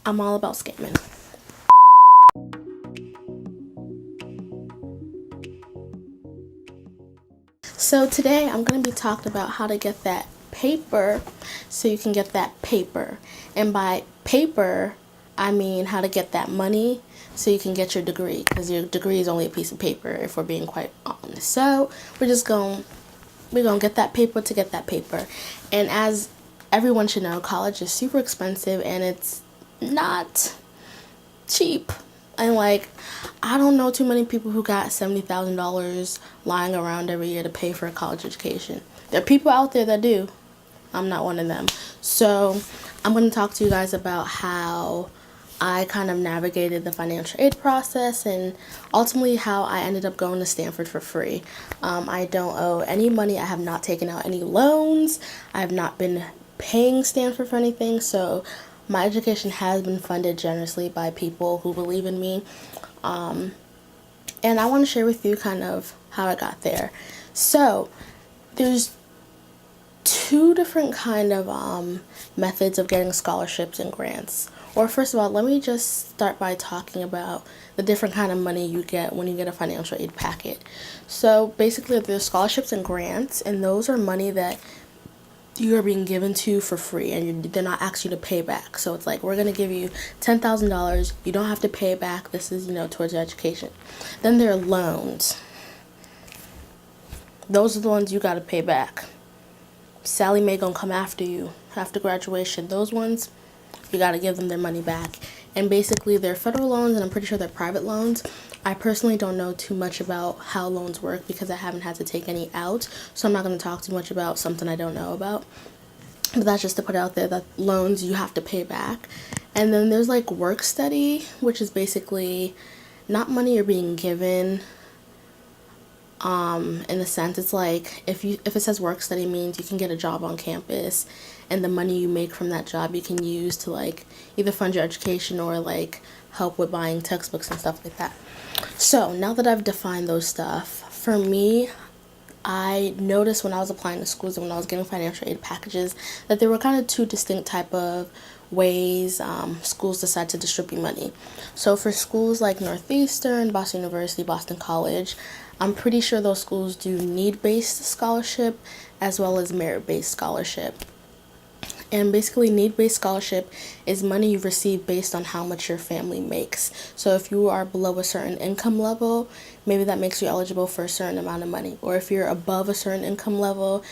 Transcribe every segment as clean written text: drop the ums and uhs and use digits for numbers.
I'm all about scamming. So today I'm going to be talking about how to get that paper so you can get that paper. And by paper, I mean how to get that money so you can get your degree, because your degree is only a piece of paper if we're being quite honest. So we're going to get that paper to get that paper. And as everyone should know, college is super expensive and it's not cheap. And like, I don't know too many people who got $70,000 lying around every year to pay for a college education. There are people out there that do. I'm not one of them. So I'm going to talk to you guys about how I kind of navigated the financial aid process and ultimately how I ended up going to Stanford for free. I don't owe any money. I have not taken out any loans. I have not been paying Stanford for anything. So my education has been funded generously by people who believe in me. And I want to share with you kind of how I got there. So there's two different kind of methods of getting scholarships and grants. Or first of all, let me just start by talking about the different kind of money you get when you get a financial aid packet. So basically there's scholarships and grants, and those are money that you are being given to for free, and they're not asking you to pay back. So it's like, we're going to give you $10,000. You don't have to pay back. This is, towards your education. Then there are loans. Those are the ones you got to pay back. Sally Mae gonna come after you after graduation. Those ones, you got to give them their money back. And basically they're federal loans, and I'm pretty sure they're private loans. I personally don't know too much about how loans work because I haven't had to take any out, so I'm not going to talk too much about something I don't know about. But that's just to put out there that loans you have to pay back. And then there's like work study, which is basically not money you're being given. In a sense, it's like if it says work study, means you can get a job on campus, and the money you make from that job you can use to like either fund your education or like help with buying textbooks and stuff like that. So now that I've defined those stuff, for me, I noticed when I was applying to schools and when I was getting financial aid packages that there were kind of two distinct type of ways schools decide to distribute money. So for schools like Northeastern, Boston University, Boston College, I'm pretty sure those schools do need-based scholarship as well as merit-based scholarship. And basically, need-based scholarship is money you receive based on how much your family makes. So if you are below a certain income level, maybe that makes you eligible for a certain amount of money. Or if you're above a certain income level,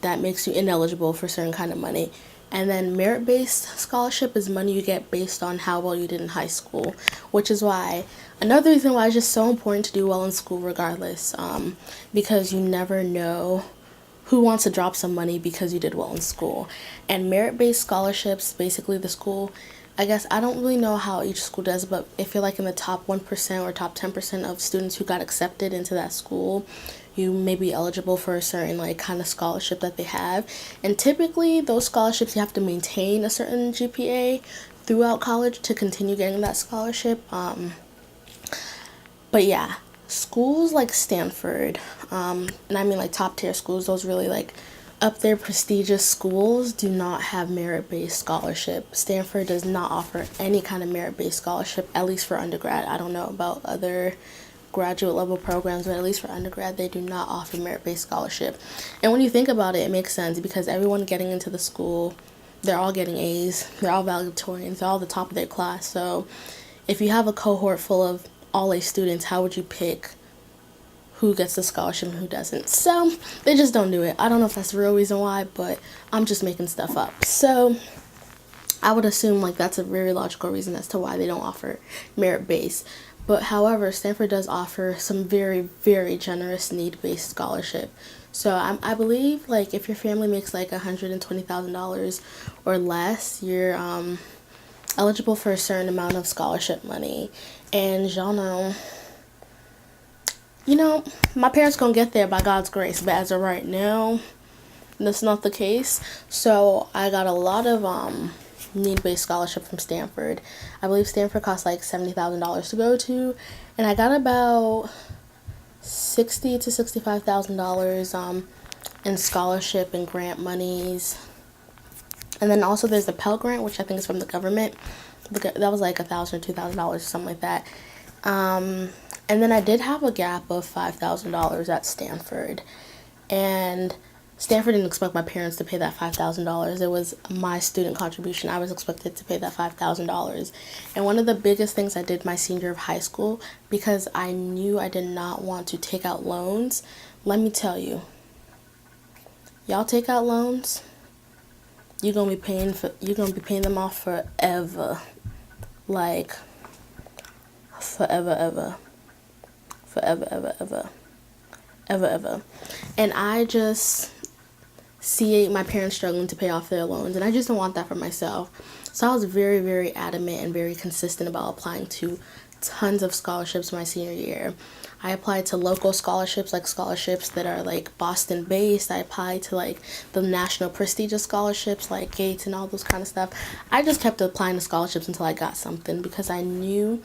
that makes you ineligible for a certain kind of money. And then merit-based scholarship is money you get based on how well you did in high school, which is why, another reason why it's just so important to do well in school regardless, because you never know who wants to drop some money because you did well in school. And merit-based scholarships, basically the school, I guess, I don't really know how each school does, but if you're like in the top 1% or top 10% of students who got accepted into that school, you may be eligible for a certain like kind of scholarship that they have. And typically those scholarships, you have to maintain a certain GPA throughout college to continue getting that scholarship. But yeah, schools like Stanford, and I mean like top tier schools, those really like up there prestigious schools, do not have merit-based scholarship. Stanford does not offer any kind of merit-based scholarship, at least for undergrad. I don't know about other graduate level programs, but at least for undergrad they do not offer merit-based scholarship. And when you think about it, it makes sense because everyone getting into the school, they're all getting A's, they're all valedictorians, they're all the top of their class. So if you have a cohort full of all A students, how would you pick who gets the scholarship and who doesn't? So they just don't do it. I don't know if that's the real reason why, but I'm just making stuff up. So I would assume like that's a very logical reason as to why they don't offer merit-based. But however, Stanford does offer some very, very generous need-based scholarship. So I believe like if your family makes like $120,000 or less, you're eligible for a certain amount of scholarship money. And y'all know, my parents gonna get there by God's grace, but as of right now, that's not the case. So I got a lot of need-based scholarship from Stanford. I believe Stanford costs like $70,000 to go to, and I got about $60,000 to $65,000 in scholarship and grant monies. And then also there's the Pell Grant, which I think is from the government. That was like $1,000 or $2,000 or something like that. And then I did have a gap of $5,000 at Stanford, and Stanford didn't expect my parents to pay that $5,000. It was my student contribution. I was expected to pay that $5,000. And one of the biggest things I did my senior year of high school, because I knew I did not want to take out loans, let me tell you, y'all take out loans, you're gonna be paying them off forever. Like forever. And I just see my parents struggling to pay off their loans, and I just don't want that for myself. So I was very, very adamant and very consistent about applying to tons of scholarships my senior year. I applied to local scholarships, like scholarships that are like Boston based. I applied to like the national prestigious scholarships like Gates and all those kind of stuff. I just kept applying to scholarships until I got something, because I knew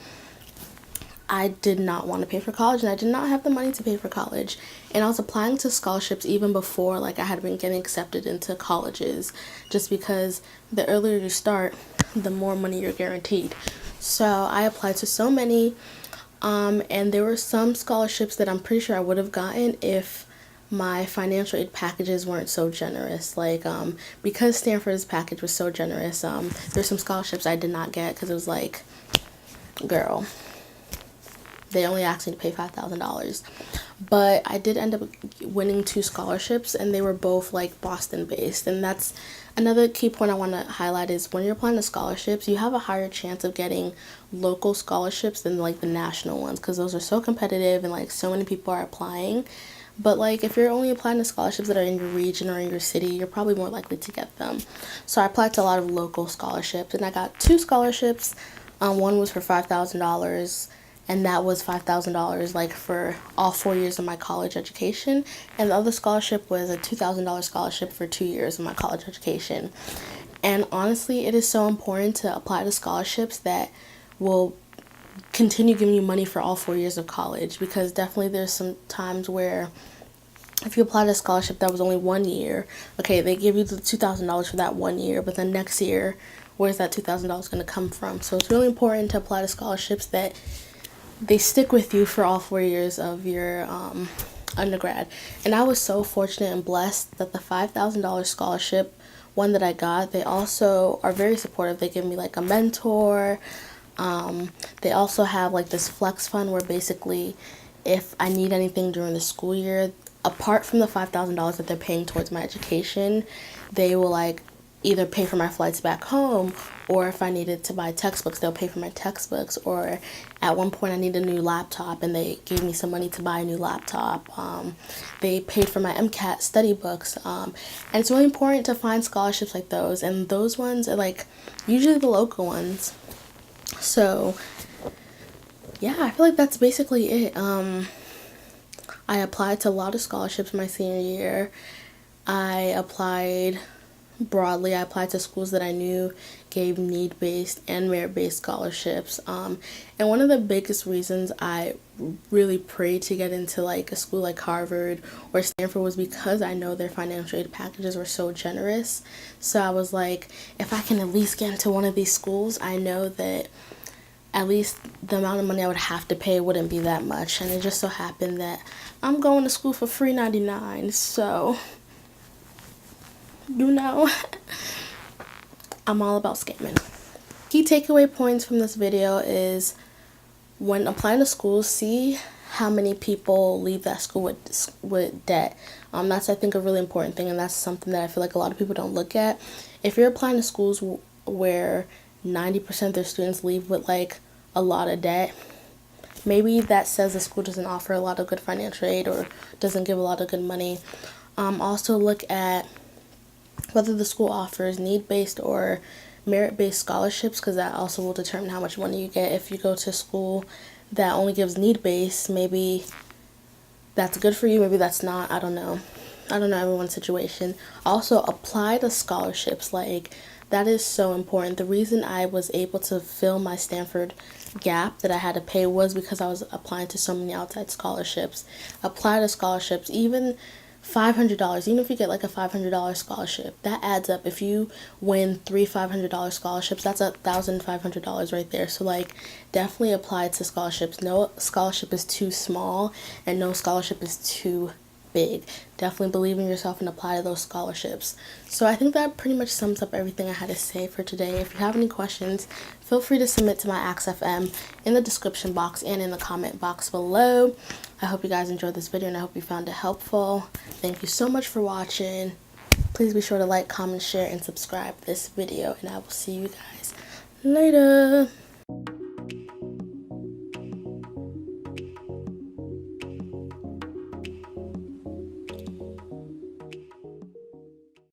I did not want to pay for college, and I did not have the money to pay for college. And I was applying to scholarships even before like I had been getting accepted into colleges, just because the earlier you start, the more money you're guaranteed. So I applied to so many, and there were some scholarships that I'm pretty sure I would have gotten if my financial aid packages weren't so generous. Like, because Stanford's package was so generous, there's some scholarships I did not get because it was like, girl, they only asked me to pay $5,000. But I did end up winning 2 scholarships, and they were both like Boston based. And that's another key point I want to highlight, is when you're applying to scholarships, you have a higher chance of getting local scholarships than like the national ones, because those are so competitive and like so many people are applying. But like if you're only applying to scholarships that are in your region or in your city, you're probably more likely to get them. So I applied to a lot of local scholarships, and I got 2 scholarships. One was for $5,000, and that was $5,000 like for all 4 years of my college education. And the other scholarship was a $2,000 scholarship for 2 years of my college education. And honestly, it is so important to apply to scholarships that will continue giving you money for all 4 years of college, because definitely there's some times where if you apply to a scholarship that was only 1 year, okay, they give you the $2,000 for that 1 year, but then next year, where's that $2,000 going to come from? So it's really important to apply to scholarships that they stick with you for all 4 years of your undergrad. And I was so fortunate and blessed that the $5,000 scholarship one that I got, they also are very supportive. They give me like a mentor. They also have like this flex fund where basically if I need anything during the school year, apart from the $5,000 that they're paying towards my education, they will like either pay for my flights back home, or if I needed to buy textbooks, they'll pay for my textbooks. Or at one point I needed a new laptop, and they gave me some money to buy a new laptop. They paid for my MCAT study books. And it's really important to find scholarships like those, and those ones are like usually the local ones. So yeah, I feel like that's basically it. I applied to a lot of scholarships my senior year. I applied broadly. I applied to schools that I knew gave need-based and merit-based scholarships. And one of the biggest reasons I really prayed to get into like a school like Harvard or Stanford was because I know their financial aid packages were so generous. So I was like, if I can at least get into one of these schools, I know that at least the amount of money I would have to pay wouldn't be that much. And it just so happened that I'm going to school for free $99, so you know, I'm all about scamming. Key takeaway points from this video is, when applying to schools, see how many people leave that school with debt. That's, I think, a really important thing, and that's something that I feel like a lot of people don't look at. If you're applying to schools where 90% of their students leave with like a lot of debt, maybe that says the school doesn't offer a lot of good financial aid or doesn't give a lot of good money. Also look at whether the school offers need-based or merit-based scholarships, because that also will determine how much money you get. If you go to a school that only gives need-based, maybe that's good for you, maybe that's not. I don't know everyone's situation. Also, apply to scholarships. Like, that is so important. The reason I was able to fill my Stanford gap that I had to pay was because I was applying to so many outside scholarships. Apply to scholarships. Even $500, even if you get like a $500 scholarship, that adds up. If you win 3 $500 scholarships, that's $1,500 right there. So like, definitely apply to scholarships. No scholarship is too small and no scholarship is too big. Definitely believe in yourself and apply to those scholarships. So I think that pretty much sums up everything I had to say for today. If you have any questions, feel free to submit to my AskFM in the description box and in the comment box below. I hope you guys enjoyed this video and I hope you found it helpful. Thank you so much for watching. Please be sure to like, comment, share, and subscribe this video, and I will see you guys later.